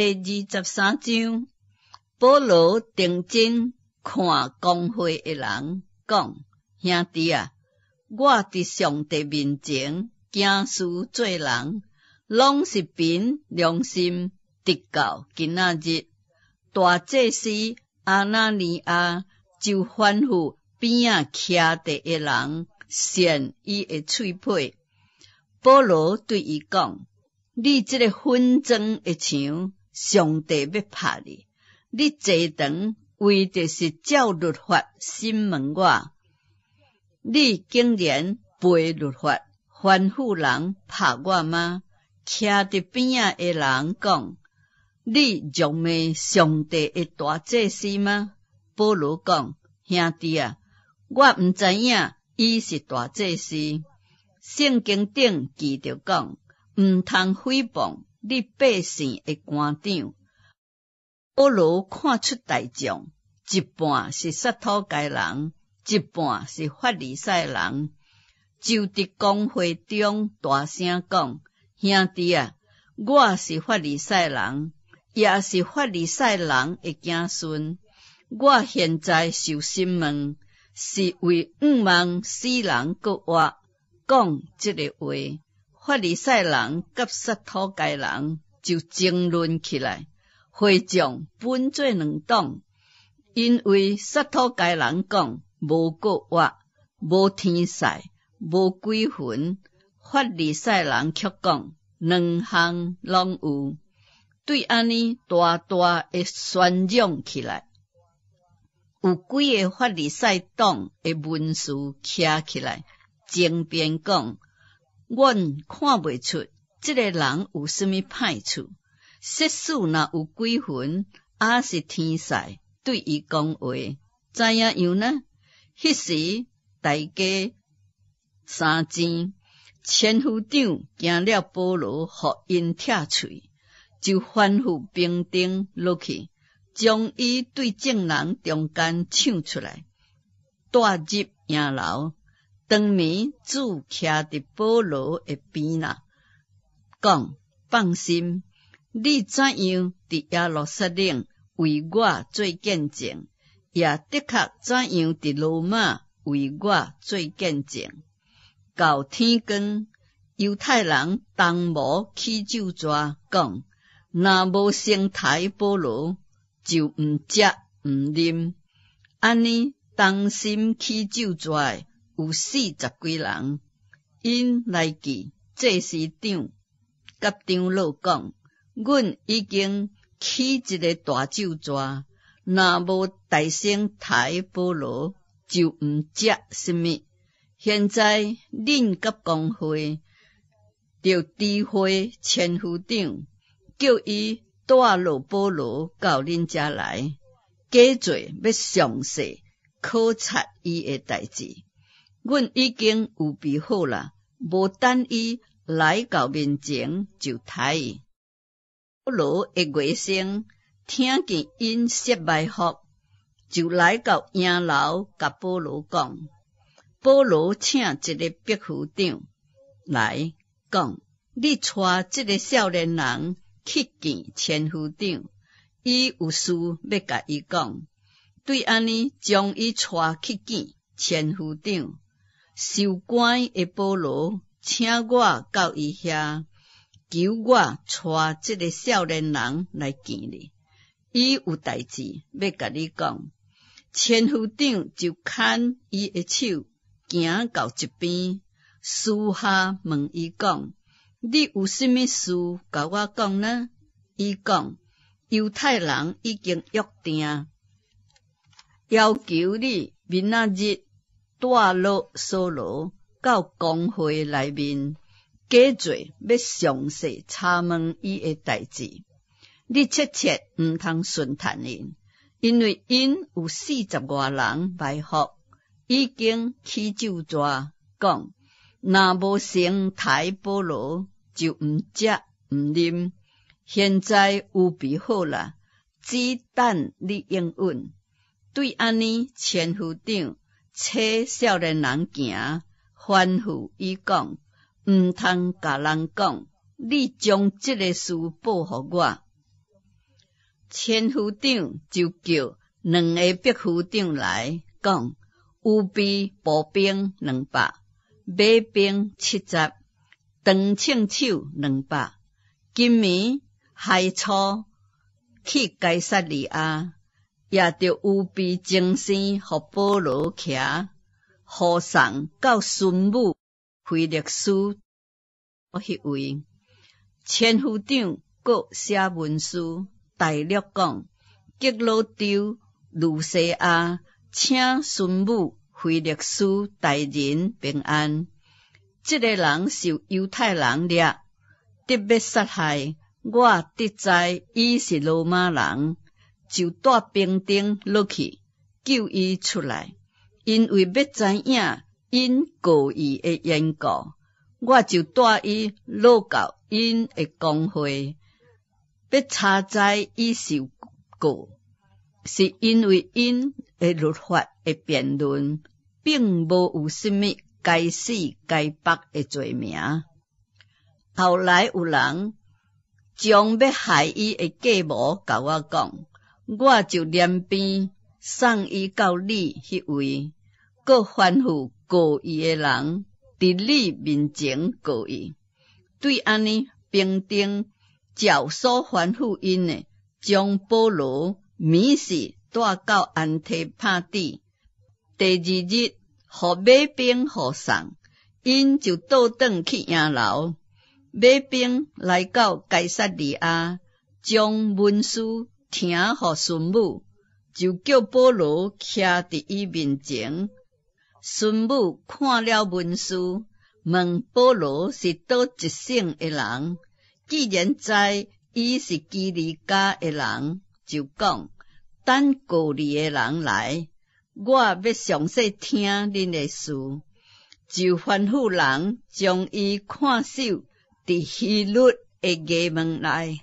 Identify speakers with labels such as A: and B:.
A: 第23章，保罗定睛看公会的人，讲：兄弟啊，我伫上帝面前行事做人，拢是凭良心直到今仔日。大祭司阿那尼亚就吩咐边仔徛地的人扇伊的喙皮。保罗对伊讲：你这个纷争的墙，上帝要拍你。你坐长为的是照律法审问我，你竟然背律法，吩咐人拍我吗？徛伫边仔的人讲：你辱骂上帝的大祭司吗？保罗讲：兄弟啊，我毋知影伊是大祭司。圣经顶记着讲，毋通诽谤你百姓的官长。保罗看出大众，一半是撒土该人，一半是法利赛人，就伫公会中大声讲：兄弟啊，我是法利赛人，也是法利赛人的子孙。我现在受审问，是为望死人搁活。讲这个话，法利赛人甲撒土该人就争论起来，会众分做两党，因为撒土该人讲无搁活，无天使，无鬼魂；法利赛人却讲两项拢有。对安尼大大的宣扬起来，有几个法利赛党的文士徛起来争辩讲：阮看袂出这个人有什么歹处，即使若有鬼魂，也是天使对伊讲话，怎样呢？迄时大家三更，千夫长惊了保罗，互因拆喙，就吩咐兵丁落去，将伊对众人中间抢出来，带入营牢。当暝主徛伫保罗的边啦，讲：放心，你怎样伫耶路撒冷为我做见证，也的确怎样伫罗马为我做见证。到天光，犹太人东无起酒蛇，讲：若无先抬保罗，就毋食毋啉。安尼东心起酒蛇有40几人，因来记祭司长甲长老讲：阮已经起一个大酒蛇，若无大声抬保罗，就毋食什么。现在恁甲公会就知会千夫长，叫伊带落保罗到恁遮来，假做要详细考察伊的代志。阮已经有备好啦，无等伊来到面前就抬伊。保罗的外甥听见因说埋伏，就来到营牢，甲保罗讲：保罗请一个百夫长来讲，你带这个少年人去见千夫长，伊有事要甲伊讲。对安尼，将伊带去见千夫长。受关的保罗，请我到伊遐，求我带这个少年人来见你。伊有代志要甲你讲。千夫长就牵伊的手，行到一边，私下问伊讲：你有什么事甲我讲呢？伊讲：犹太人已经约定，要求你明仔日带落扫罗到公会内面，假做要详细查问伊的代志。你切毋通顺探因，因为因有40外人埋伏，已经起酒蛇，讲若无先抬保罗，就毋食毋啉。现在有备好啦，只等你应允。对安尼，千夫长找少年人行，吩咐伊讲：毋通甲人讲，你将这个事报互我。千夫长就叫2个百夫长来，讲有备步兵200，马兵70，长枪手200。今暝亥初去该撒利亚，也着有备精神，互保罗骑，护送到孙武腓力斯迄位。千夫长阁写文书，大略讲，基罗丢路西亚请孙武腓力斯大人平安。这个人受犹太人掠，得要杀害。我得知伊是罗马人，就带兵丁落去救伊出来。因为要知影因告伊的缘故，我就带伊落到因的公会，要查知伊受告，是因为因的律法的辩论，并无有什么该死该罚的罪名。后来有人将要害伊的计谋甲我讲，我就连鞭送伊到你迄位，搁吩咐告伊的人伫你面前告伊。对安尼，兵丁照所吩咐因的，将保罗暝时带到安提帕底。第2日，互马兵护送，因就倒转去营楼。马兵来到该撒利亚，将文书呈互孙武，就叫保罗徛伫伊面前。孙武看了文书，问保罗是倒一省的人，既然知伊是基利家的人，就讲等告你的人来，我要详细听恁的事。就吩咐人将伊看守伫希律的衙门内。